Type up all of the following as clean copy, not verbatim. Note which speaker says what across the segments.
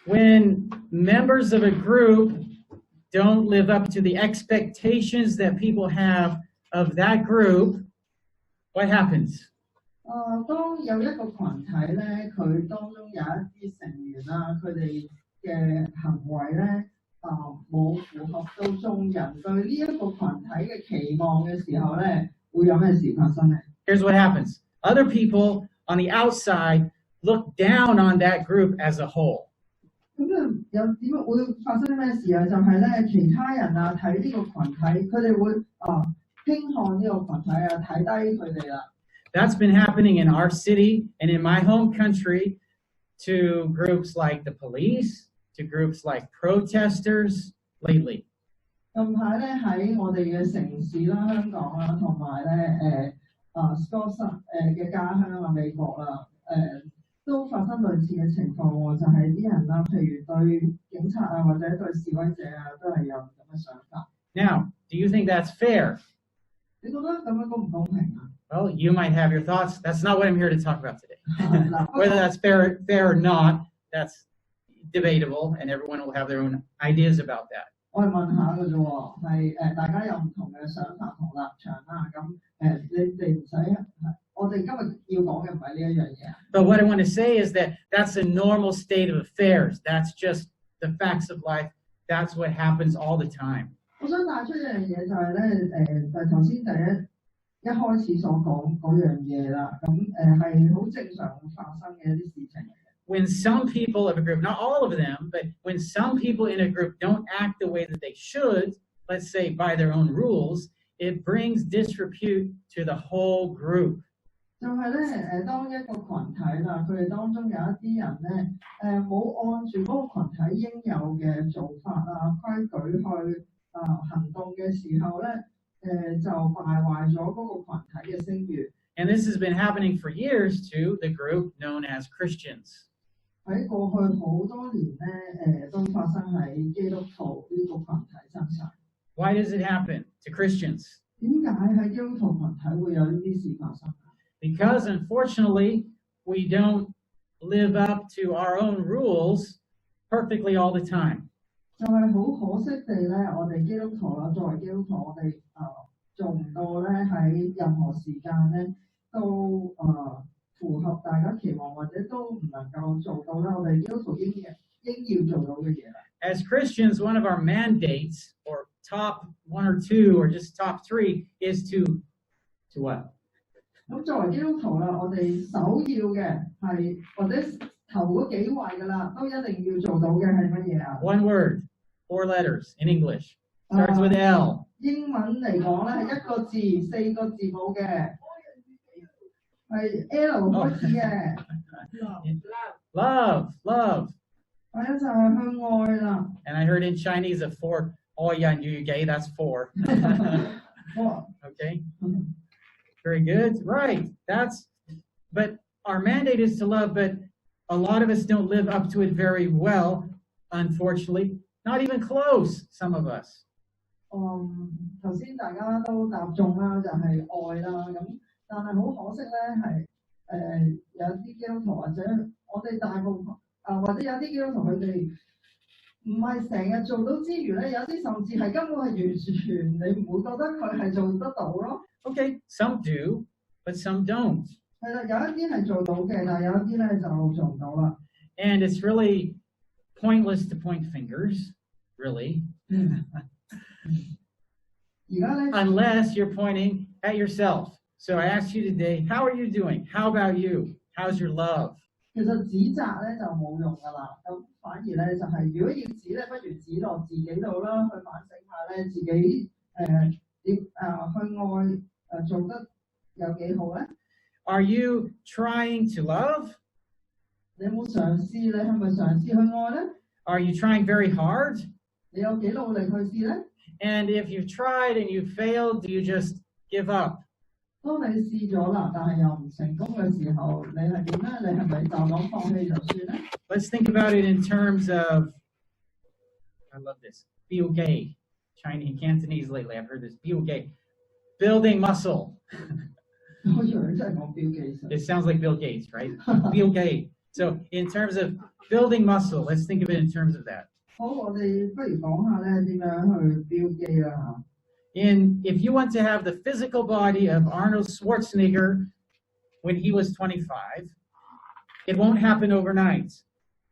Speaker 1: When members of a group don't live up to the expectations that people have of that group, what happens?
Speaker 2: 當有一個群體咧，佢當中有一啲成員啦，佢哋嘅行為咧，冇符合到眾人對呢一個群體嘅期望嘅時候咧，會有咩事發生咧？
Speaker 1: Here's what happens. Other people on the outside look down on that group as a whole.
Speaker 2: 咁有點樣會發生咩事啊？就係咧，其他人啊睇呢個群體，佢哋會輕看呢個群體啊，睇低佢哋啦。
Speaker 1: That's been happening in our city and in my home country to groups like the police, to groups like protesters lately.
Speaker 2: 近排咧喺我哋嘅城市啦、香港啦，同埋咧Scott 嘅家鄉啊、美國啦，都發生類似嘅情況喎，就係啲人啦，譬如對警察啊或者對示威者啊，都係有咁嘅想法。
Speaker 1: Now, do you think that's fair?
Speaker 2: 你覺得咁樣公唔公平啊？
Speaker 1: Well, you might have your thoughts. That's not what I'm here to talk about today. Whether that's fair or not, that's debatable, and everyone will have their own ideas about that.
Speaker 2: 我係問下嘅啫喎，係大家有唔同嘅想法同立場啦。咁你哋唔使，我哋今日要講嘅唔係呢一樣嘢。
Speaker 1: But what I want to say is that that's a normal state of affairs. That's just the facts of life. That's what happens all the time.
Speaker 2: 我想帶出一樣嘢就係咧，就係頭先一開始所講嗰樣嘢啦。咁係好正常會發生嘅一啲事情。
Speaker 1: When some people of a group, not all of them, but when some people in a group don't act the way that they should, let's say by their own rules, it brings disrepute to the whole group.
Speaker 2: 就係咧，當一個群體啦，佢哋當中有一啲人咧，冇按住嗰個群體應有嘅做法啊、規矩去行動嘅時候咧，就敗壞咗嗰個群體嘅聲譽。
Speaker 1: And this has been happening for years to the group known as Christians.
Speaker 2: 喺過去好多年咧，都發生喺基督徒呢個群體身上。
Speaker 1: Why does it happen to Christians?
Speaker 2: 點解喺基督徒群體會有呢啲事發生？
Speaker 1: Because unfortunately, we don't live up to our own rules perfectly all the time.
Speaker 2: 就係好可惜地咧，我哋基督徒啦，作為基督徒，我哋做唔到咧喺任何時間咧都符合大家期望，或者都唔能夠做到咧我哋基督徒應要做到嘅嘢啦。
Speaker 1: As Christians, one of our mandates, or top 1 or 2, or just top 3, is to what?
Speaker 2: 咁作為基督徒啦，我哋首要嘅係或者頭嗰幾位㗎啦，都一定要做到嘅係乜嘢啊
Speaker 1: ？One word, 4 letters in English. Starts with L.
Speaker 2: 英文嚟講咧係一個字4個字母嘅，係 L 開始嘅。
Speaker 1: Love.
Speaker 2: 第一就係向愛啦。
Speaker 1: And I heard in Chinese a 4. Oh yeah, you gay. That's 4. Okay. Very good. Right. But our mandate is to love, but a lot of us don't live up to it very well, unfortunately. Not even close, some of us.
Speaker 2: 頭先大家都答中啦，就係愛啦。咁但係好可惜咧，係有啲基督徒或者我哋大部分或者有啲基督徒佢哋唔係成日做到之餘咧，有啲甚至係根本係完全你唔會覺得佢係做得到咯。
Speaker 1: Okay, some do, but some don't.
Speaker 2: 係啦，有一啲係做到嘅，但係有一啲咧就做唔到啦。
Speaker 1: And it's really pointless to point fingers, really. Unless you're pointing at yourself. So I asked you today, how are you doing? How about you? How's your love?
Speaker 2: 其實指責咧就冇用㗎啦，咁反而咧就係如果要指咧，不如指落自己度啦，去反省下咧自己去愛做得有幾好咧
Speaker 1: ？Are you trying to love?
Speaker 2: 你有冇嘗試？你係咪嘗試去愛咧
Speaker 1: ？Are you trying very hard?
Speaker 2: 你有幾努力去試咧
Speaker 1: ？And if you've tried and you failed, do you just give up?
Speaker 2: 當你試咗啦，但係又唔成功嘅時候，你係點咧？你係咪就咁放棄就算咧
Speaker 1: ？Let's think about it in terms of, I love this, 表記 Chinese, Cantonese lately, I've heard this, 表記 building muscle.
Speaker 2: 我以為你真係講表記
Speaker 1: It sounds like Bill Gates, right? 表記 So in terms of building muscle, let's think of it in terms of that.
Speaker 2: 好，我哋不如講下咧點樣去標記啦嚇。
Speaker 1: If you want to have the physical body of Arnold Schwarzenegger when he was 25, it won't happen overnight.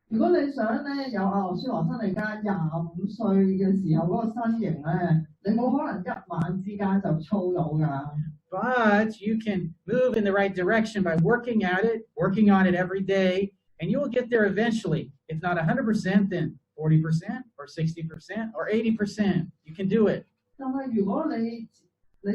Speaker 2: 如果你想咧有阿諾舒華辛力加25歲嘅時候嗰個身形咧，你冇可能一晚之間就操到㗎。
Speaker 1: But you can move in the right direction by working at it, working on it every day, and you will get there eventually. If not 100%, then 40% or 60% or 80%. You can do it.
Speaker 2: 但係如果你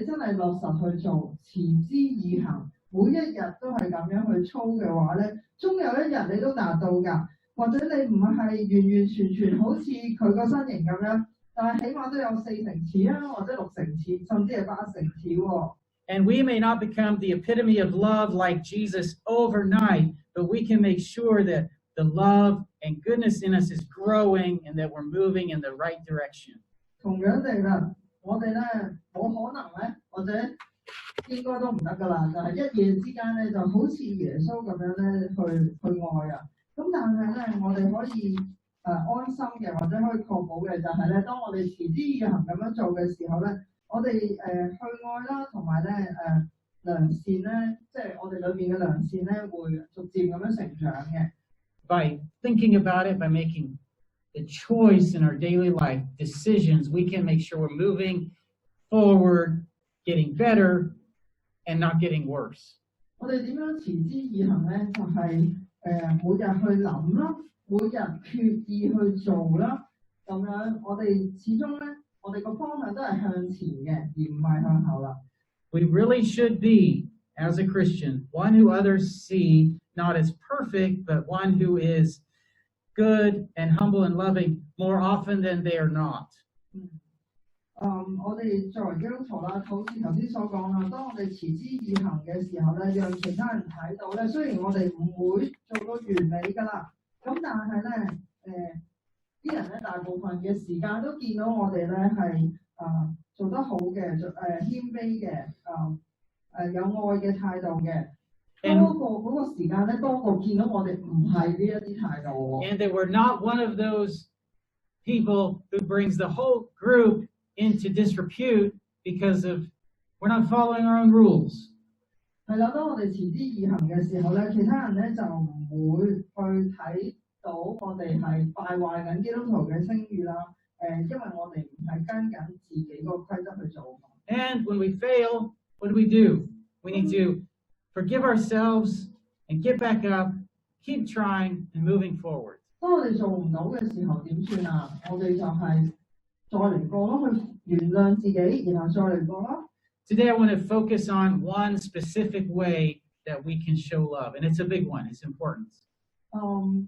Speaker 2: 真係落實去做，持之以恆，每一日都係咁樣去操嘅話咧，終有一日你都達到㗎。或者你唔係完完全全好似佢個身形咁樣，但係起碼都有40%似啊，或者60%似，甚至係80%似喎。
Speaker 1: And we may not become the epitome of love like Jesus overnight, but we can make sure that the love and goodness in us is growing and that we're moving in the right direction.
Speaker 2: 同樣地啦，我哋咧冇可能咧，或者應該都唔得㗎啦，就係一夜之間咧就好似耶穌咁樣咧去愛啊。咁但係咧，我哋可以安心嘅，或者可以確保嘅就係咧，當我哋持之以恆咁樣做嘅時候咧，我哋去愛啦，同埋咧良善咧，即係我哋裏面嘅良善咧，會逐漸咁樣成長嘅。
Speaker 1: By thinking about it, by making the choice in our daily life, decisions, we can make sure we're moving forward, getting better, and not getting worse.
Speaker 2: 我哋點樣持之以恆咧？就係每日去諗啦，每日決意去做啦，咁樣我哋始終咧，我哋個方向都係向前嘅，而唔係向後啦。
Speaker 1: We really should be, as a Christian, one who others see not as perfect, but one who is good and humble and loving more often than they are not.
Speaker 2: 我哋作為基督徒啦，好似頭先所講啦，當我哋持之以恆嘅時候咧，讓其他人睇到咧，雖然我哋唔會做到完美㗎啦，咁但係咧啲人咧大部分嘅時間都見到我哋咧係做得好嘅，謙卑嘅，有愛嘅態度嘅，多過嗰個時間咧多過見到我哋唔係呢一啲態度。
Speaker 1: And that we're not one of those people who brings the whole group into disrepute because of we're not following our own rules.
Speaker 2: 係啦，當我哋持之以恆嘅時候咧，其他人咧就唔會去睇到我哋係敗壞緊基督徒嘅聲譽啦。因為我哋唔係跟緊自己個規則去做。
Speaker 1: And when we fail, what do? We need to forgive ourselves and get back up, keep trying and moving forward.
Speaker 2: 當我哋做唔到嘅時候點算啊？我哋就係再嚟過咯，去原諒自己，然後再嚟過咯。
Speaker 1: Today I want to focus on one specific way that we can show love, and it's a big one. It's important.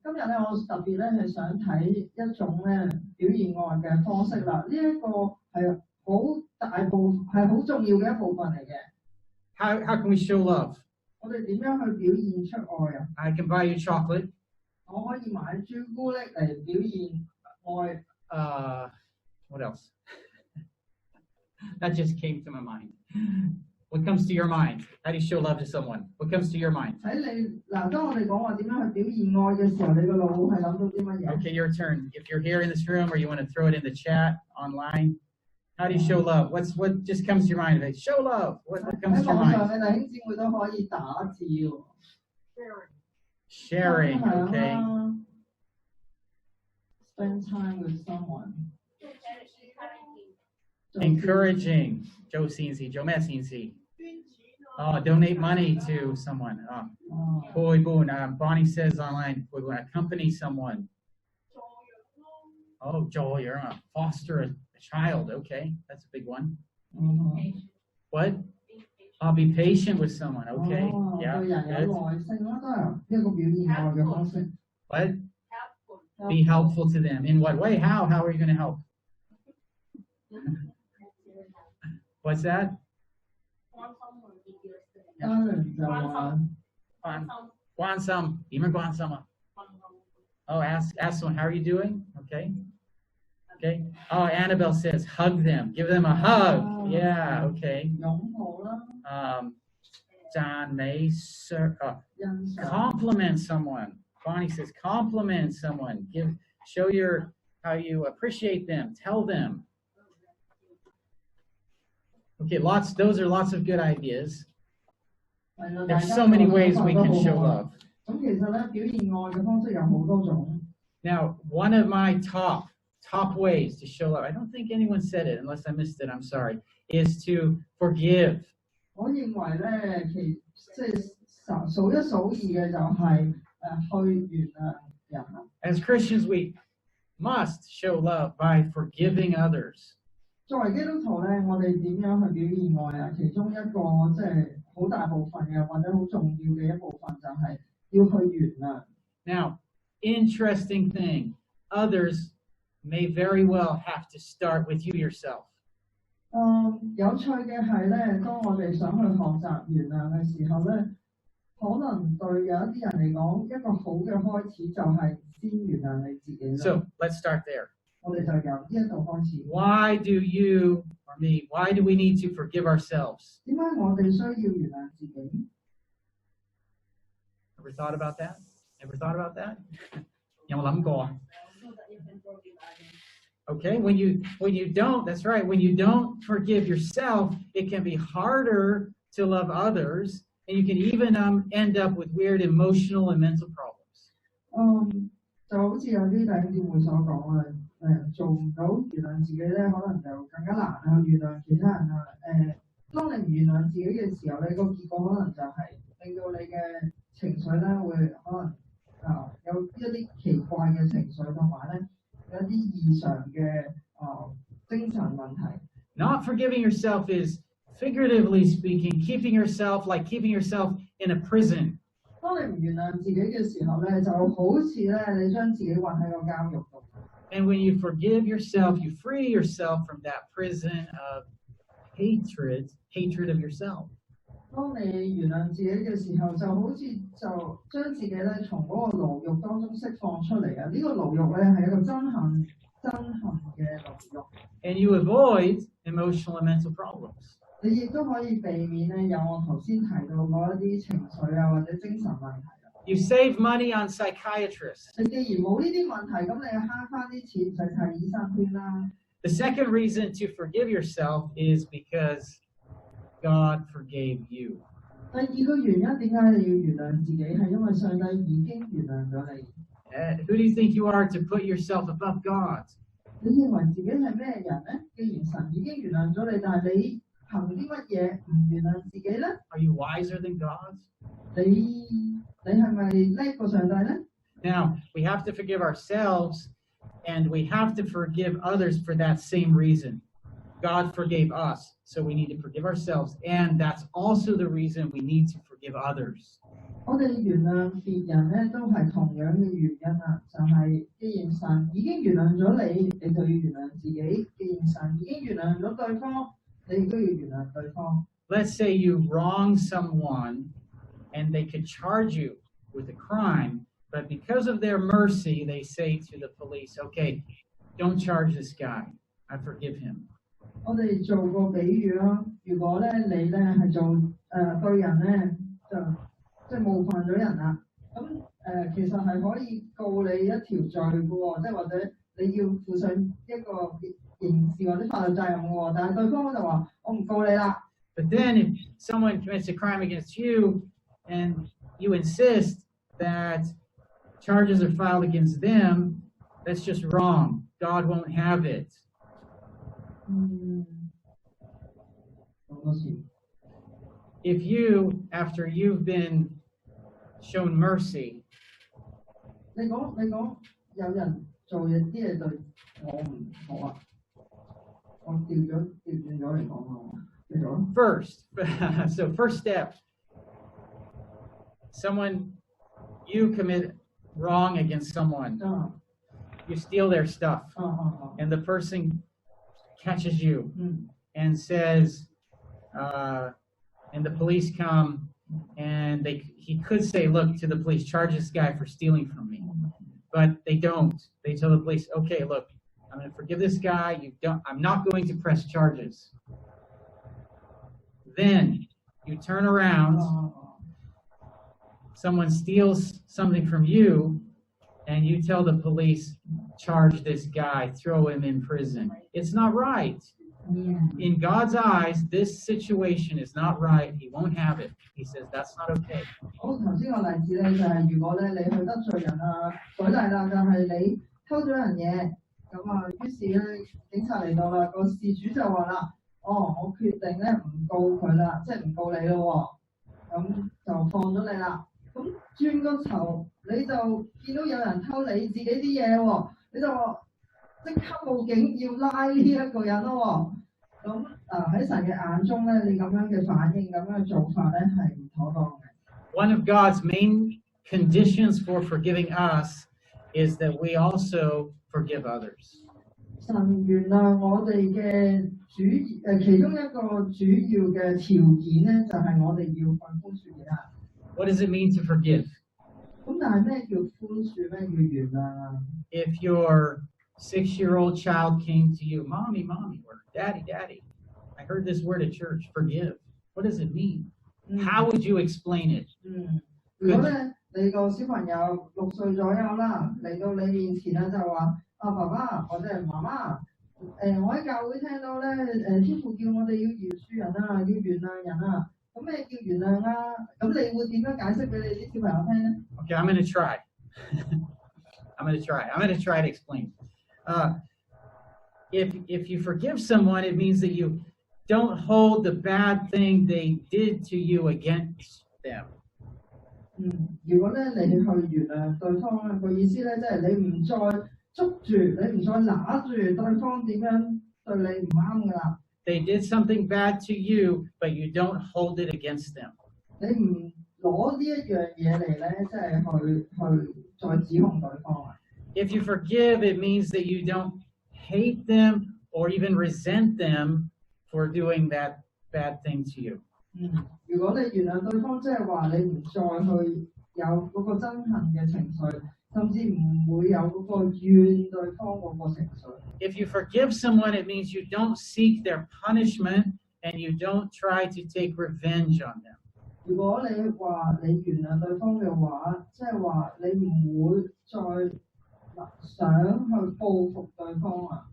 Speaker 2: 今日咧，我特別咧係想睇一種咧表現愛嘅方式啦。呢一個係好大部係好重要嘅一部分嚟嘅。
Speaker 1: How can we show love?
Speaker 2: 我哋點樣去表現出愛啊
Speaker 1: I can buy you chocolate.
Speaker 2: 我可以買朱古力嚟表現愛。
Speaker 1: What else? That just came to my mind. What comes to your mind? How do you show love to someone? What comes to your mind?
Speaker 2: 喺你嗱，當我哋講話點樣去表現愛嘅時候，你個腦係諗到啲乜嘢
Speaker 1: Okay, your turn. If you're here in this room or you want to throw it in the chat online, how do you show love? What just comes to your mind? Show love. What comes to your
Speaker 2: 喺網上
Speaker 1: mind?
Speaker 2: 嘅弟兄姊妹都可以打字喎。
Speaker 1: Sharing, okay.
Speaker 2: Spend time with someone.
Speaker 1: Encouraging. Joe Cincy, Joe Matt Cincy. Donate money to someone. Bonnie says online, we want to accompany someone. Joel, you're going to foster a child. Okay, that's a big one. What? I'll be patient with someone. Okay. Yeah. What? Be helpful to them. In what way? How? How are you going to help? What's that? Guansam. Even Guansama. Ask someone, how are you doing? Okay. Annabelle says, hug them. Give them a hug. Yeah, okay. John May, compliment someone. Bonnie says, compliment someone. Show how you appreciate them. Tell them. Okay, those are lots of good ideas. There's so many ways we can show love. Now, one of my top ways to show love, I don't think anyone said it, unless I missed it, I'm sorry, is to forgive. As Christians, we must show love by forgiving others.
Speaker 2: 作為基督徒咧，我哋點樣去表現愛啊？其中一個即係好大部分嘅，或者好重要嘅一部分就係要去原諒。
Speaker 1: Now, interesting thing, others may very well have to start with you yourself.
Speaker 2: 有趣嘅係咧，當我哋想去學習原諒嘅時候咧，可能對有一啲人嚟講，一個好嘅開始就係先原諒你自己啦。
Speaker 1: So let's start there.
Speaker 2: 我哋就由呢一度開始。
Speaker 1: Why do we need to forgive ourselves?
Speaker 2: 點解我哋需要原諒自己
Speaker 1: Ever thought about that?有冇諗過啊？ Okay, when you don't, that's right. When you don't forgive yourself, it can be harder to love others, and you can even end up with weird emotional and mental problems.
Speaker 2: 就好似有啲弟兄姊妹所講啊，做唔到原諒自己咧，可能就更加難啊，原諒其他人啊。當你唔原諒自己嘅時候咧，個結果可能就係令到你嘅情緒咧會可能有一啲奇怪嘅情緒，同埋咧有一啲異常嘅精神問題。
Speaker 1: Not forgiving yourself is, figuratively speaking, keeping yourself in a prison.
Speaker 2: 當你唔原諒自己嘅時候咧，就好似咧你將自己困喺個監獄度。
Speaker 1: And when you forgive yourself, you free yourself from that prison of hatred of yourself.
Speaker 2: 當你原諒自己嘅時候，就好似就將自己咧從嗰個牢獄當中釋放出嚟啊！呢個牢獄咧係一個憎恨嘅牢獄。
Speaker 1: And you avoid emotional and mental problems.
Speaker 2: 你亦都可以避免咧有我頭先提到嗰一啲情緒啊或者精神問題。
Speaker 1: You save money on psychiatrists.
Speaker 2: 你既然冇呢啲問題，咁你慳翻啲錢就睇醫生先啦。
Speaker 1: The second reason to forgive yourself is because God forgave you.
Speaker 2: 第二個原因點解你要原諒自己，係因為上帝已經原諒咗你。
Speaker 1: Who do you think you are to put yourself above God?
Speaker 2: 你認為自己係咩人咧？既然神已經原諒咗你，但係你憑啲乜嘢唔原諒自己咧
Speaker 1: ？Are you wiser than God?
Speaker 2: 你係咪叻過上帝咧
Speaker 1: ？Now we have to forgive ourselves, and we have to forgive others for that same reason. God forgave us, so we need to forgive ourselves, and that's also the reason we need to forgive others.
Speaker 2: 我哋原諒別人咧，都係同樣嘅原因啦，就係既然神已經原諒咗你，你就要原諒自己；既然神已經原諒咗對方，你亦都要原諒對方。
Speaker 1: Let's say you wrong someone, and they could charge you with a crime, but because of their mercy, they say to the police, "Okay, don't charge this guy. I forgive him."
Speaker 2: 我哋做個比喻啦，如果咧你咧係做對人咧就即係冒犯咗人啦，咁其實係可以告你一條罪嘅喎，即係或者你要負上一個刑事或者法律責任嘅喎，但係對方就話我唔告你啦。
Speaker 1: But then if someone commits a crime against you and you insist that charges are filed against them, that's just wrong. God won't have it. If you, after you've been shown mercy,
Speaker 2: 你講有人做嘢啲嘢對我唔好啊，我調轉咗嚟講啊，你講。
Speaker 1: First, so first step, you commit wrong against someone. You steal their stuff, and the person catches you and says, and the police come, and he could say, look, to the police, charge this guy for stealing from me. But they don't. They tell the police, okay, look, I'm going to forgive this guy. I'm not going to press charges. Then you turn around someone steals something from you, and you tell the police, charge this guy, throw him in prison. It's not right. In God's eyes, this situation is not right. He won't have it. He says that's not okay.
Speaker 2: 好，頭先個例子咧就係、如果咧你去得罪人啊，舉例啦，就係、你偷咗人嘢，咁啊，於是咧警察嚟到啦，個事主就話啦，哦，我決定咧唔告佢啦，即係唔告你咯喎，咁就放咗你啦。咁轉個頭你就見到有人偷你自己啲嘢喎，你就話即刻報警要拉呢一個人咯喎。咁喺神嘅眼中咧，你咁樣嘅反應、咁樣嘅做法咧係唔妥當嘅。
Speaker 1: One of God's main conditions for forgiving us is that we also forgive others.
Speaker 2: 神原諒我哋嘅其中一個主要嘅條件咧，就係、我哋要去寬恕其他人。
Speaker 1: What does it mean to forgive?
Speaker 2: 咁但係咩叫寬恕？咩叫原諒啊？
Speaker 1: If your 6-year-old child came to you, Mommy, Mommy, or Daddy, Daddy, I heard this word at church, forgive. What does it mean? How would you explain it?
Speaker 2: 如果咧你個小朋友6歲左右啦，嚟到你面前咧就話：啊爸爸或者係媽媽，我喺教會聽到咧天父叫我哋要饒恕人啊，要原諒人啊。咁咩叫原諒啊？咁你會點樣解釋俾你啲小朋友聽咧
Speaker 1: Okay, I'm going to try. I'm going to try to explain. If you forgive someone, it means that you don't hold the bad thing they did to you against them.
Speaker 2: 如果咧你去原諒對方咧，個意思咧即係你唔再捉住，你唔再拿住對方點樣對你唔啱㗎啦。
Speaker 1: They did something bad to you, but you don't hold it against them.
Speaker 2: 你唔攞呢一樣嘢嚟咧，即係去再指控對方啊。
Speaker 1: If you forgive, it means that you don't hate them or even resent them for doing that bad thing to you.
Speaker 2: 如果你原諒對方，即係話你唔再去有嗰個憎恨嘅情緒，甚至唔會有嗰個怨對方嗰個情緒。
Speaker 1: If you forgive someone, it means you don't seek their punishment and you don't try to take revenge on them.
Speaker 2: 如果你話你原諒對方嘅話，即係話你唔會再想去報復對方啊。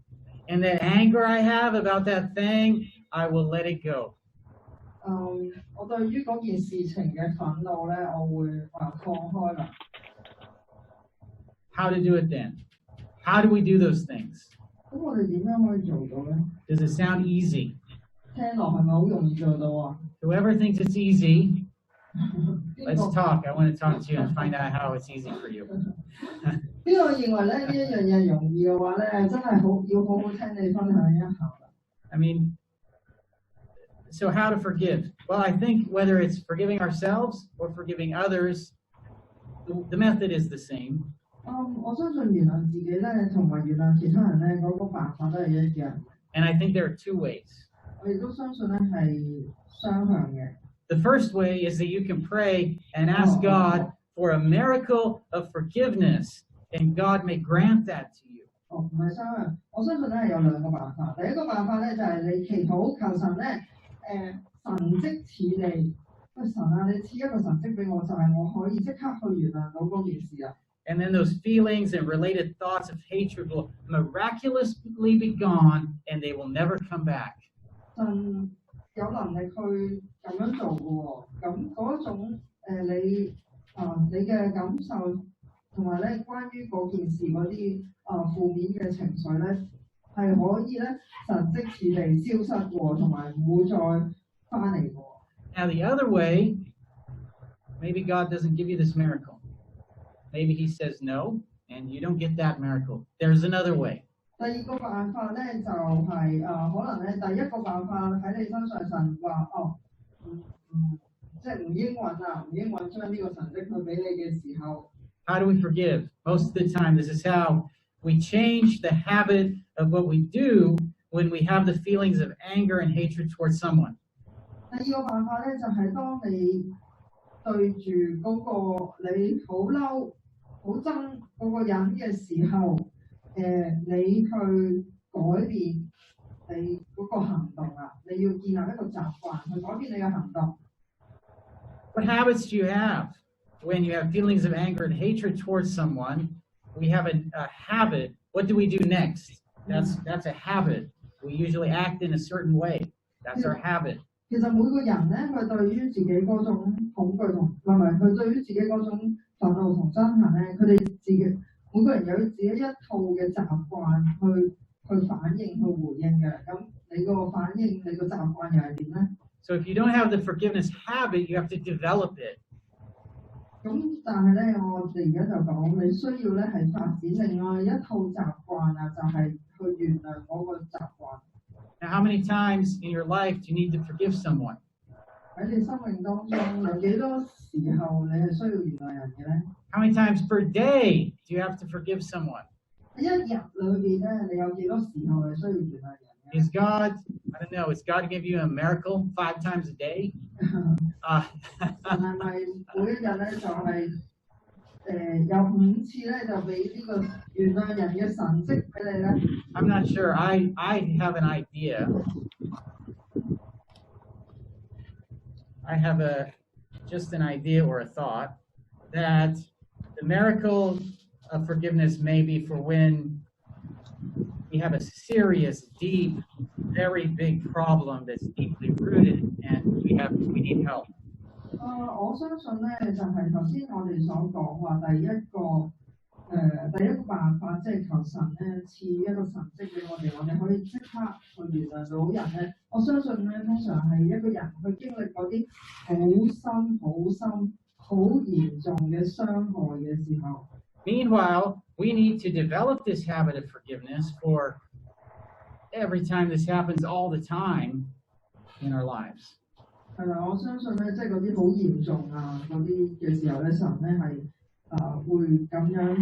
Speaker 1: And that anger I have about that thing, I will let it go.
Speaker 2: 我對於嗰件事情嘅憤怒咧，我會放開啦。
Speaker 1: How to do it then? How do we do those things?
Speaker 2: 咁我哋點樣可以做到咧？
Speaker 1: Does it sound easy?
Speaker 2: 聽落係咪好容易做到啊？
Speaker 1: Whoever thinks it's easy, let's talk. I want to talk to you and find out how it's easy for you.
Speaker 2: 邊個認為咧呢一樣嘢容易嘅話咧，真係要好好聽你分享一下。
Speaker 1: I mean, so how to forgive? Well, I think whether it's forgiving ourselves or forgiving others, the method is the same.
Speaker 2: 我相信原諒自己咧，同埋原諒其他人咧，嗰個辦法都係一樣。
Speaker 1: And I think there are two ways.
Speaker 2: 我亦都相信咧係雙向嘅。
Speaker 1: The first way is that you can pray and ask God for a miracle of forgiveness, and God may grant that to you.
Speaker 2: 唔係雙向，我相信咧係有兩個辦法。第一個辦法咧就係你祈禱求神咧，神蹟賜你，喂神啊，你賜一個神蹟俾我，就係我可以即刻去原諒到嗰件事啊。
Speaker 1: And then those feelings and related thoughts of hatred will miraculously be gone, and they will never come back.
Speaker 2: 神有能力去咁樣做嘅喎，咁嗰種你嘅感受同埋咧關於嗰件事嗰啲負面嘅情緒咧，係可以咧神蹟似地消失喎，同埋唔會再翻嚟喎。
Speaker 1: Now the other way, maybe God doesn't give you this miracle. Maybe he says no, and you don't get that miracle. There's another way.
Speaker 2: 第二個辦法咧就係、可能咧第一個辦法喺你身上神話即係唔應允啊，唔應允將呢個神蹟去俾你嘅時候。
Speaker 1: How do we forgive? Most of the time, this is how we change the habit of what we do when we have the feelings of anger and hatred towards someone.
Speaker 2: 第二個辦法咧就係、當你對住嗰個你好嬲、好憎嗰個人嘅時候，你去改變你嗰個行動啦，你要建立一個習慣去改變你嘅行動。
Speaker 1: What habits do you have when you have feelings of anger and hatred towards someone, we have a habit. What do we do next? That's a habit. We usually act in a certain way. That's our habit.
Speaker 2: 其實每個人咧，佢對於自己嗰種恐懼同佢對於自己嗰種憤怒同憎恨咧，佢哋自己每個人有自己一套嘅習慣去反應去回應嘅。咁你個反應，你個習慣又係點咧？
Speaker 1: So if you don't have the forgiveness habit, you have to develop it.
Speaker 2: 咁但係咧，我哋而家就講，你需要咧係發展另外一套習慣啊，就係去原諒嗰個習慣。
Speaker 1: Now, how many times in your life do you need to forgive someone?
Speaker 2: 喺你生命當中有幾多時候你係需要原諒人嘅咧？
Speaker 1: How many times per day do you have to forgive someone?
Speaker 2: 喺一日裏邊咧，你有幾多時候係需要原諒人嘅
Speaker 1: Is God, I don't know, is God give you a miracle 5 times a day?
Speaker 2: 但係咪每一日咧就係有5次咧就俾呢個原諒人嘅神蹟俾你咧？
Speaker 1: I'm not sure. I have an idea. I have just an idea or a thought that the miracle of forgiveness may be for when we have a serious, deep, very big problem that's deeply rooted and we need help.
Speaker 2: 我相信咧就係頭先我哋所講話第一個辦法，即係求神咧賜一個神蹟俾我哋可以即刻去原諒到人咧。我相信咧，通常係一個人去經歷嗰啲好深、好嚴重嘅傷害嘅時候。
Speaker 1: Meanwhile, we need to develop this habit of forgiveness for every time this happens all the time in our lives.
Speaker 2: 係啦，我相信咧，即係嗰啲好嚴重啊嗰啲嘅時候咧，神咧係會咁樣，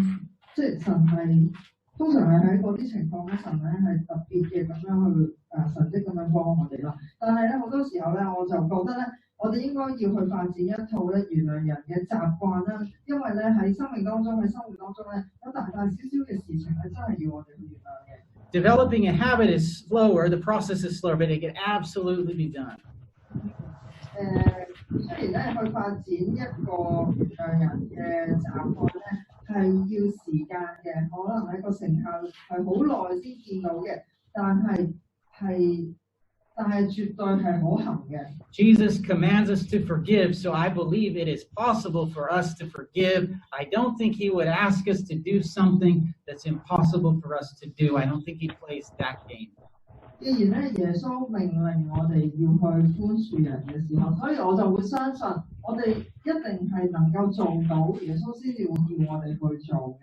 Speaker 2: 即係神係通常係喺嗰啲情況咧，神咧係特別嘅咁樣去神蹟咁樣幫我哋咯。但係咧好多時候咧，我就覺得咧，我哋應該要去發展一套咧原諒人嘅習慣啦，因為咧喺生命當中喺生活當中咧，有大大小小嘅事情係真係要我哋去原諒嘅。
Speaker 1: Developing a habit is slower, the process is slower, but it can absolutely be done.
Speaker 2: 雖然咧去發展一個原諒人嘅習慣咧係要時間嘅，可能喺個成效係好耐先見到嘅，但係絕對係可行嘅。
Speaker 1: Jesus commands us to forgive, so I believe it is possible for us to forgive. I don't think he would ask us to do something that's impossible for us to do. I don't think he plays that game.
Speaker 2: 既然咧耶穌命令我哋要去寬恕人嘅時候，所以我就會相信我哋一定係能夠做到，耶穌先至會叫我哋去做嘅。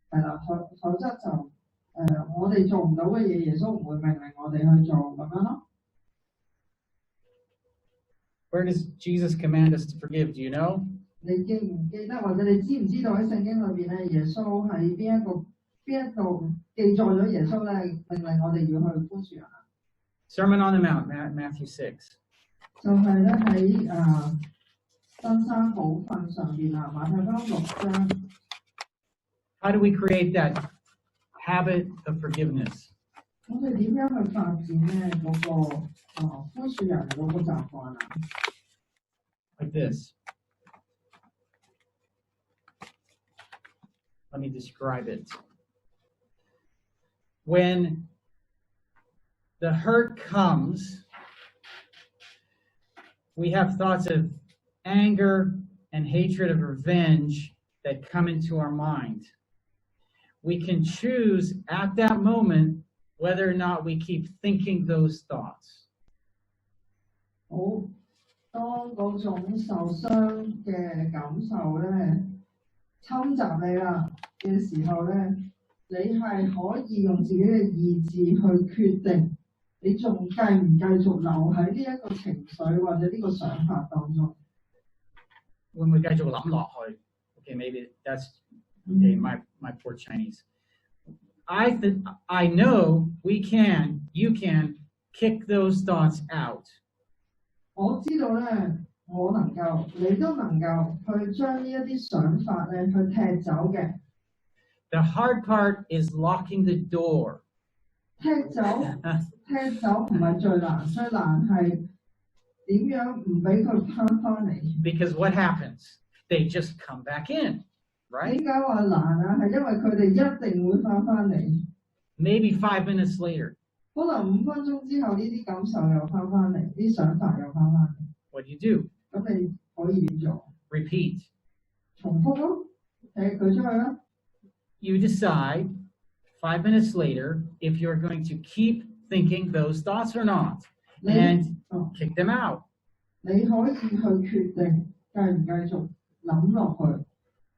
Speaker 2: 係啦，否則就我哋做唔到嘅嘢，耶穌唔會命令我哋去做咁樣咯。
Speaker 1: Where does Jesus command us to forgive? Do you know?
Speaker 2: 你記唔記得，或者你知唔知道喺聖經裏邊咧，耶穌喺邊一度記載咗耶穌咧命令我哋要去寬恕人啊
Speaker 1: ？Sermon on the Mount, Matthew 6.
Speaker 2: 就係咧喺登山寶訓上邊啊，馬太福音6章。
Speaker 1: How do we create that habit of forgiveness?
Speaker 2: 我哋點樣去發展咧嗰個寬恕人嗰個習慣啊
Speaker 1: ？Like this. Let me describe it. When the hurt comes, we have thoughts of anger and hatred of revenge that come into our mind. We can choose at that moment whether or not we keep thinking those thoughts.
Speaker 2: 好，當嗰種受傷嘅感受咧侵襲你啦嘅時候咧，你係可以用自己嘅意志去決定，你仲繼唔繼續留喺呢一個情緒或者呢個想法當中。
Speaker 1: 會唔會繼續諗落去 ？Okay, maybe that's okay. My poor Chinese. I know you can kick those thoughts out.
Speaker 2: 我知道咧，我能夠，你都能夠去將呢一啲想法咧去踢走嘅。
Speaker 1: The hard part is locking the door.
Speaker 2: 踢走唔係最難，最難係點樣唔俾佢翻嚟。
Speaker 1: Because what happens? they just come back in, right?
Speaker 2: 點解話難啊？係因為佢哋一定會翻嚟。
Speaker 1: Maybe 5 minutes later.
Speaker 2: 可能5分鐘之後，呢啲感受又翻嚟，啲想法又翻嚟。
Speaker 1: What do you do?
Speaker 2: 咁你可以點做
Speaker 1: ？Repeat.
Speaker 2: 重複咯，佢出去啦。
Speaker 1: You decide 5 minutes later if you're going to keep thinking those thoughts or not, and kick them out.
Speaker 2: 你可以去決定繼唔繼續諗落去，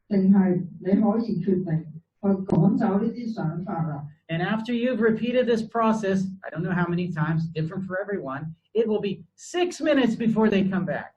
Speaker 2: 定係你可以決定去趕走呢啲想法啦。
Speaker 1: And after you've repeated this process, I don't know how many times, different for everyone, it will be 6 minutes before they come back.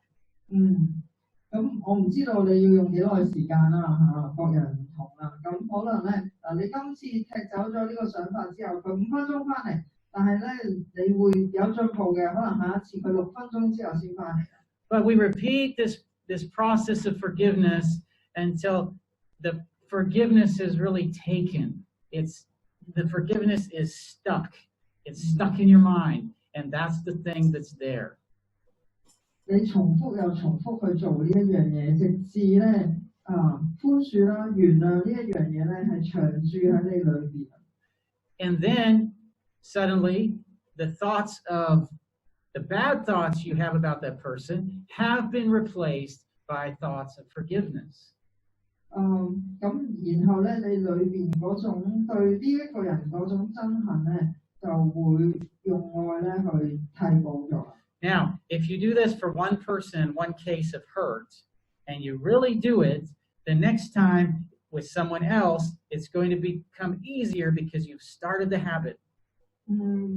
Speaker 2: 咁我唔知道你要用幾耐時間啦嚇，各人唔同啦。咁可能咧你今次踢走咗呢個想法之後，佢5分鐘翻嚟，但係咧你會有進步嘅，可能下一次佢6分鐘之後先翻嚟。
Speaker 1: But we repeat this process of forgiveness until the forgiveness is really taken. The forgiveness is stuck. It's stuck in your mind, and that's the thing that's there.
Speaker 2: 你重複又重複去做呢一樣嘢，直至咧寬恕啦、原諒呢一樣嘢咧係長駐喺你裏邊。
Speaker 1: And then suddenly the thoughts of the bad thoughts you have about that person have been replaced by thoughts of forgiveness.
Speaker 2: 咁然後咧，你裏邊嗰種對呢一個人嗰種憎恨咧，就會用愛咧去替補咗。
Speaker 1: Now, if you do this for one person, one case of hurt, and you really do it, the next time with someone else, it's going to become easier because you've started the habit.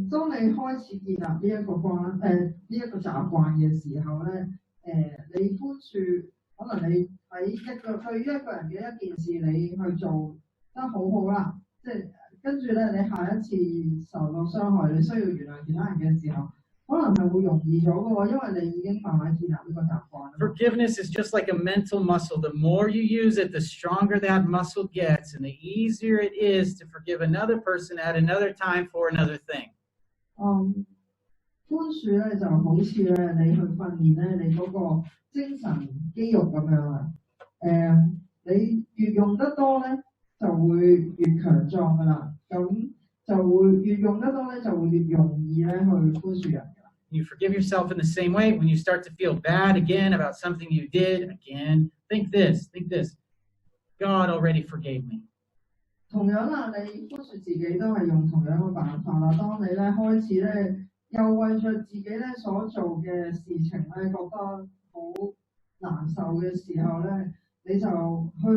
Speaker 2: 當你開始建立呢一個習慣嘅時候咧，你寬恕，可能你喺對於一個人嘅一件事，你去做得好好啦，即係跟住咧，你下一次受到傷害，你需要原諒其他人嘅時候。
Speaker 1: Forgiveness is just like a mental muscle. The more you use it, the stronger that muscle gets, and the easier it is to forgive another person at another time for another thing.
Speaker 2: 寬恕咧就好似咧你去訓練咧你嗰個精神肌肉咁樣啊。你越用得多咧就會越強壯噶啦。咁就會越用得多咧就會越容易咧去寬恕人。
Speaker 1: You forgive yourself in the same way. When you start to feel bad again about something you did, again, think this. God already forgave me.
Speaker 2: 同樣啦，你寬恕自己都係用同樣嘅辦法啦。當你咧開始咧，又為著自己咧所做嘅事情咧，覺得好難受嘅時候咧，你就去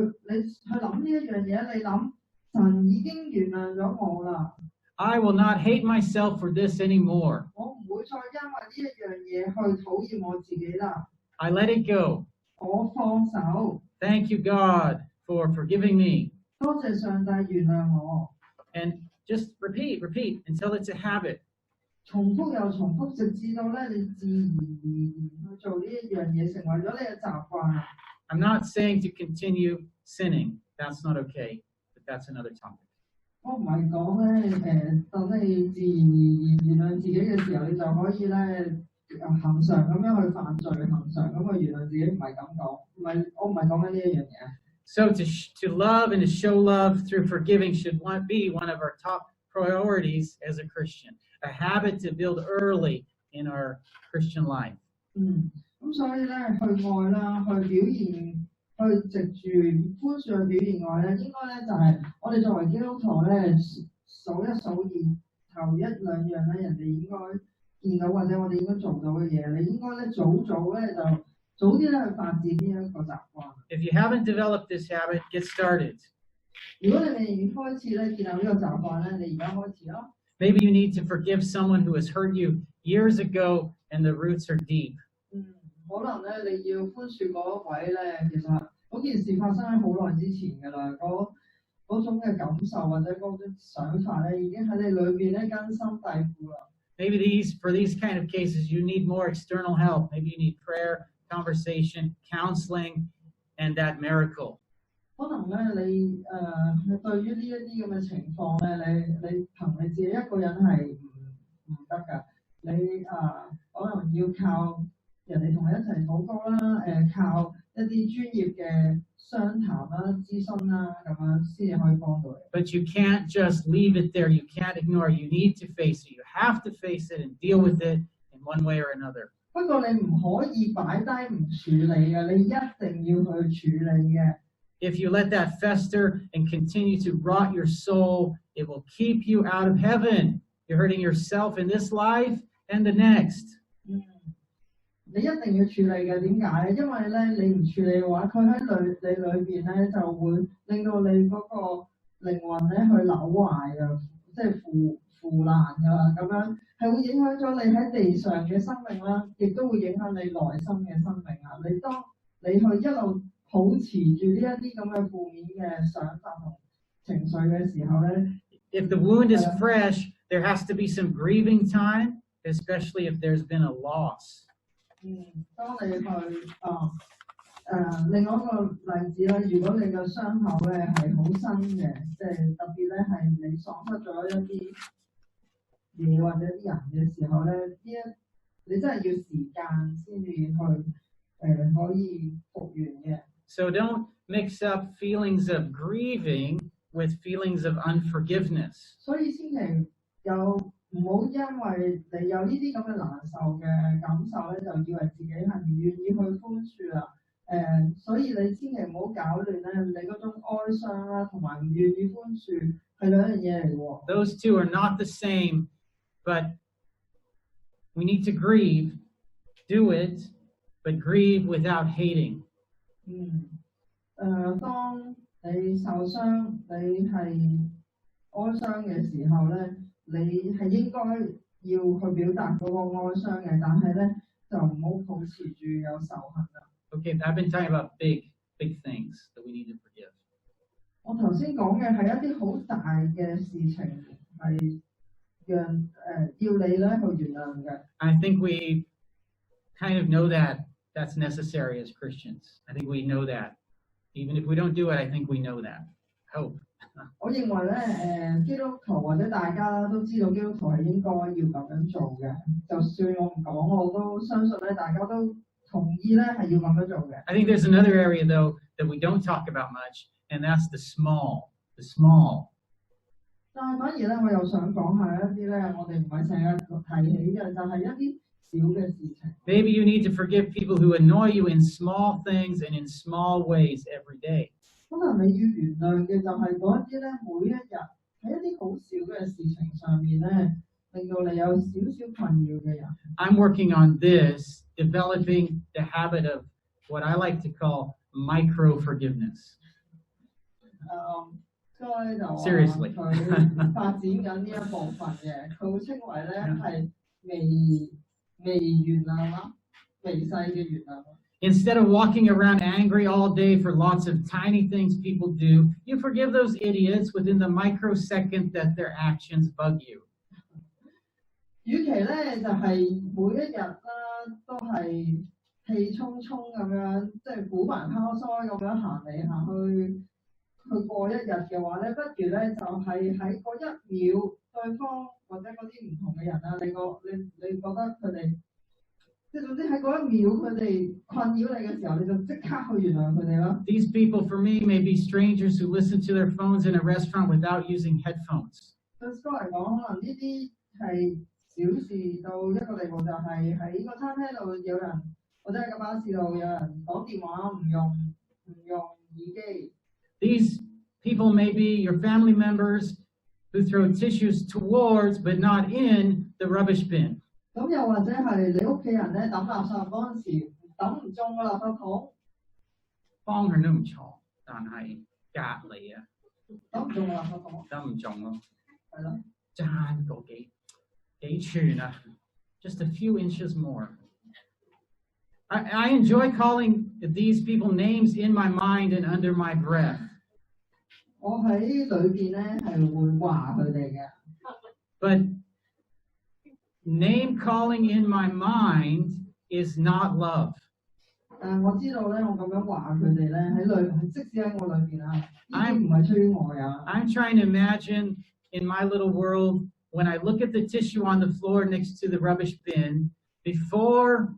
Speaker 2: 諗呢一樣嘢，你諗神已經原諒咗我啦。
Speaker 1: I will not hate myself for this anymore. I let it go. Thank you, God, for forgiving me. And just repeat until it's a habit. I'm not saying to continue sinning. That's not okay, but that's another topic.
Speaker 2: 我唔係講咧，當你自然而然原諒自己嘅時候，你就可以咧恆常咁樣去犯罪，恆常咁去原諒自己，唔係咁講，我唔係講緊呢一樣嘢。
Speaker 1: So to love and to show love through forgiving should be one of our top priorities as a Christian, a habit to build early in our Christian life.
Speaker 2: 咁所以咧，去愛啦，去表現。去藉住寬恕去表現愛咧，應該咧就係我哋作為基督徒咧數一數二頭一兩樣咧，人哋應該見到或者我哋應該做到嘅嘢，你應該咧早咧就早啲咧去發展呢一個習慣。
Speaker 1: If you haven't developed this habit, get started.
Speaker 2: 如果你未開始咧建立呢個習慣咧，你而家開始咯。
Speaker 1: Maybe you need to forgive someone who has hurt you years ago, and the roots are deep.
Speaker 2: 可能咧你要寬恕嗰位咧，其實嗰件事發生喺好耐之前㗎啦，嗰種嘅感受或者嗰種想法咧，已經喺你裏邊咧根深蒂固啦。
Speaker 1: Maybe for these kind of cases, you need more external help. Maybe you need prayer, conversation, counseling, and that miracle.
Speaker 2: 可能咧你對於呢一啲咁嘅情況咧，你憑你自己一個人係唔得㗎，你可能要靠人哋同你一齊禱告啦，靠一啲專業嘅商談啦、諮詢啦，咁樣先至可以幫到你。
Speaker 1: But you can't just leave it there. You can't ignore it. You need to face it. You have to face it and deal with it in one way or another.
Speaker 2: 不過你唔可以擺低唔處理嘅，你一定要去處理嘅。
Speaker 1: If you let that fester and continue to rot your soul, it will keep you out of heaven. You're hurting yourself in this life and the next.
Speaker 2: 你一定要處理嘅，點解？因為咧，你唔處理嘅話，佢喺你裏邊咧就會令到你嗰個靈魂咧去扭壞嘅，即係腐爛㗎，咁樣係會影響咗你喺地上嘅生命啦，亦都會影響你內心嘅生命啊！你當你去一路保持住呢一啲咁嘅負面嘅想法同情緒嘅時候咧
Speaker 1: ，if the wound is fresh, there has to be some grieving time, especially if there's been a loss.
Speaker 2: 當你去另外一個例子咧，如果你個傷口咧係好新嘅，即係特別咧係你喪失咗一啲嘢或者啲人嘅時候咧，你真係要時間先至去可以復原嘅。
Speaker 1: So don't mix up feelings of grieving with feelings of unforgiveness.
Speaker 2: 所以千祈唔好因為你有呢啲咁嘅難受嘅感受咧，就以為自己係唔願意去寬恕啦。所以你千祈唔好搞亂咧，你嗰種哀傷啦，同埋唔願意寬恕係兩樣嘢嚟喎。
Speaker 1: Those two are not the same, but we need to grieve, do it, but grieve without hating.
Speaker 2: 當你受傷，你係哀傷嘅時候咧，你係應該要去表達嗰個哀傷嘅，但係咧就唔好保持住有仇恨啦。
Speaker 1: Okay, I've been talking about big things that we need to forgive.
Speaker 2: 我頭先講嘅係一啲好大嘅事情，係要你咧去原諒嘅。
Speaker 1: I think we kind of know that that's necessary as Christians. I think we know that. Even if we don't do it, I think we know that. Hope.
Speaker 2: 我認為咧，基督徒或者大家都知道基督徒係應該要咁樣做嘅。就算我唔講，我都相信咧，大家都同意咧係要咁樣做嘅。
Speaker 1: I think there's another area though that we don't talk about much, and that's the small.
Speaker 2: 但係反而咧，我又想講下一啲咧，我哋唔係成日提起嘅，就係一啲小嘅事情。
Speaker 1: Maybe you need to forgive people who annoy you in small things and in small ways every day.
Speaker 2: 可能你要原諒嘅就係嗰一啲咧，每一日喺一啲好少嘅事情上面咧，令到你有少少困擾嘅人。
Speaker 1: I'm working on this, developing the habit of what I like to call micro forgiveness. Seriously.
Speaker 2: 佢發展緊呢一部分嘅，佢會稱為咧係微原諒啦，微細嘅原諒。
Speaker 1: Instead of walking around angry all day for lots of tiny things people do, you forgive those idiots within the microsecond that their actions bug you.
Speaker 2: 與其咧就係每一日啦都係氣沖沖咁樣，即係鼓埋敲腮咁樣行嚟行去過一日嘅話咧，不如咧就係喺嗰一秒對方或者嗰啲唔同嘅人啊，你覺得佢哋？即係總之喺嗰一秒佢哋困擾你嘅時候，你就即刻去原諒佢哋咯。
Speaker 1: These people for me may be strangers who listen to their phones in a restaurant without using headphones.
Speaker 2: 對哥嚟講，可能呢啲係小事到一個地步，就係喺個餐廳度有人，或者喺個巴士度有人講電話唔用耳機。
Speaker 1: These people may be your family members who throw tissues towards but not in the rubbish bin.
Speaker 2: 咁又或者係你屋企人咧抌垃圾嗰陣時抌唔中個垃圾桶，
Speaker 1: 幫佢都唔錯，但係隔離啊，
Speaker 2: 抌唔中個垃圾桶，
Speaker 1: 抌唔中咯，
Speaker 2: 係咯，
Speaker 1: 爭個幾寸啊 ，just a few inches more. I enjoy calling these people names in my mind and under my breath.
Speaker 2: 我喺裏邊咧係會話佢哋嘅。
Speaker 1: But name calling in my mind is not love.
Speaker 2: 但我知道咧，我咁樣話佢哋咧喺裏，即使喺我裏邊啊，呢啲唔係出於愛啊。
Speaker 1: I'm trying to imagine in my little world when I look at the tissue on the floor next to the rubbish bin, before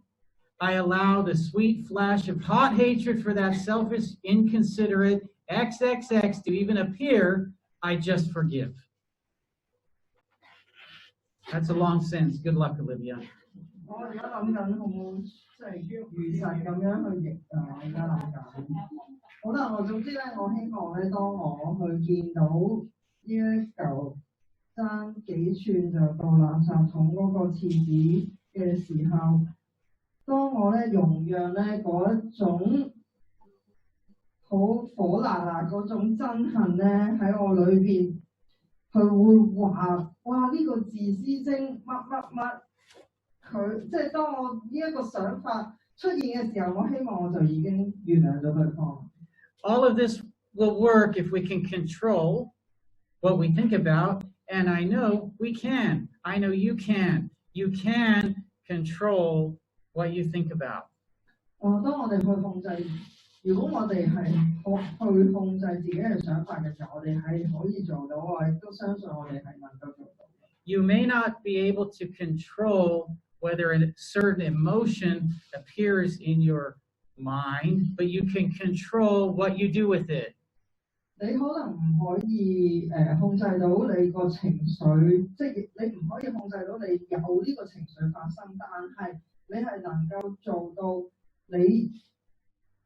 Speaker 1: I allow the sweet flash of hot hatred for that selfish, inconsiderate XXX to even appear, I just forgive. That's a long sentence. Good luck, Olivia.
Speaker 2: 我而家諗緊好唔好即係如實咁樣去譯啊！我而家諗緊。好啦，總之咧，我希望咧，當我去見到呢一嚿爭幾寸就到垃圾桶嗰個廁紙嘅時候，當我咧容讓咧嗰一種好火辣辣嗰種憎恨咧喺我裏邊，佢會話：哇！呢、個自私精乜乜乜。佢即係當我呢一個想法出現嘅時候，我希望我就已經原諒咗對方。
Speaker 1: All of this will work if we can control what we think about, and I know we can. I know you can. You can control what you think about.
Speaker 2: 當我哋去控制，如果我哋係去控制自己嘅想法嘅時候，我哋係可以做到，我亦都相信我哋係能夠做到。
Speaker 1: You may not be able to control whether a certain emotion appears in your mind, but you can control what you do with it.
Speaker 2: 你可能唔可以控制到你個情緒，即係你唔可以控制到你有呢個情緒發生，但係你係能夠做到你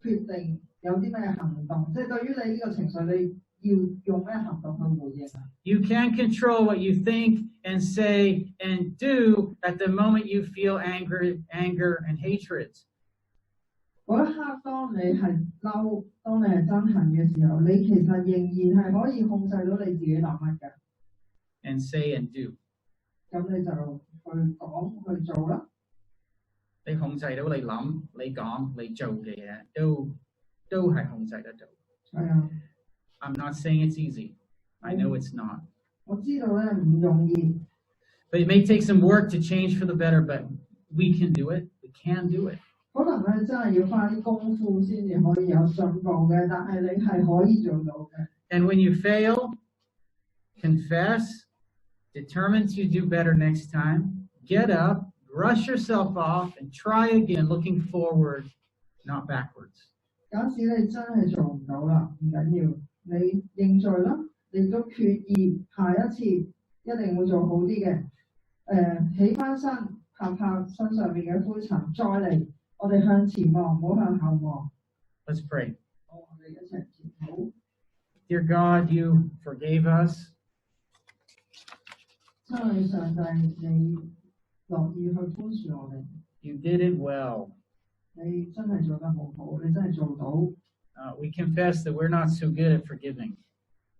Speaker 2: 決定有啲咩行動，即係對於你呢個情緒，你要用咩行動去回應啊？
Speaker 1: You can control what you think and say and do at the moment you feel anger and hatred.
Speaker 2: 嗰一刻，當你係嬲，當你係憎恨嘅時候，你其實仍然係可以控制到你自己諗乜嘅。
Speaker 1: And say and do.
Speaker 2: 咁你就去講去做啦。
Speaker 1: 你控制到你諗、你講、你做嘅嘢，都係控制得到。
Speaker 2: 係啊。
Speaker 1: I'm not saying it's easy. I know it's not.
Speaker 2: 我知道咧唔容易。
Speaker 1: But it may take some work to change for the better, but we can do it. We can do it.
Speaker 2: 可能咧真係要花啲功夫先至可以有進步嘅，但係你係可以做到嘅。
Speaker 1: And when you fail, confess, determine to do better next time, get up, brush yourself off, and try again, looking forward, not backwards.
Speaker 2: 假使你真係做唔到啦，唔緊要，你認罪啦，你都決意下一次一定會做好啲嘅。起翻身，拍拍身上面嘅灰塵，再嚟，我哋向前望，唔好向後望。
Speaker 1: Let's pray.
Speaker 2: 我哋一齊祈禱。
Speaker 1: Dear God, you forgave us.
Speaker 2: 親愛上帝，你樂意去寬恕我哋。
Speaker 1: You did it well.
Speaker 2: 你真係做得好好，你真係做到。
Speaker 1: We confess that we're not so good at forgiving.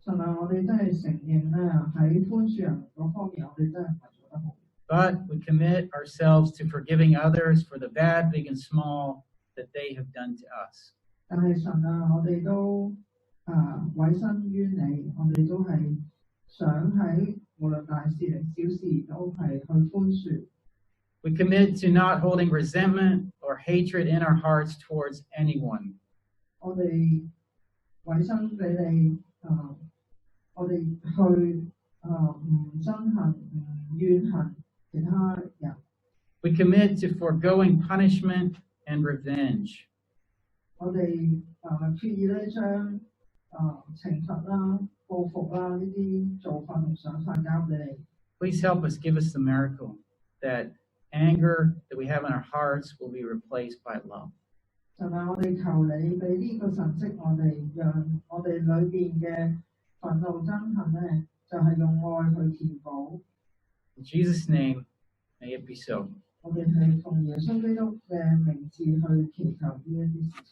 Speaker 2: 神啊，我哋真係承認咧，喺寬恕人嗰方面，我哋真係唔係做得好。
Speaker 1: But we commit ourselves to forgiving others for the bad, big and small that they have done to us.
Speaker 2: 但係神啊，我哋都委身於你，我哋都係想喺無論大事定小事都係去寬恕。
Speaker 1: We commit to not holding resentment or hatred in our hearts towards anyone.
Speaker 2: 我哋委身俾你，我哋去唔憎恨、唔怨恨其他人。
Speaker 1: We commit to foregoing punishment and revenge.
Speaker 2: 我哋決意咧將懲罰啦、報復啦呢啲做法同想法交俾你。
Speaker 1: Please help us, give us the miracle that anger that we have in our hearts will be replaced by love.
Speaker 2: 神啊，我哋求你俾呢個神蹟我哋，讓我哋裏邊嘅憤怒憎恨咧，就係用愛去填補。
Speaker 1: In Jesus' name, may it be so.
Speaker 2: 我哋係奉耶穌基督嘅名字去祈求呢一啲事情。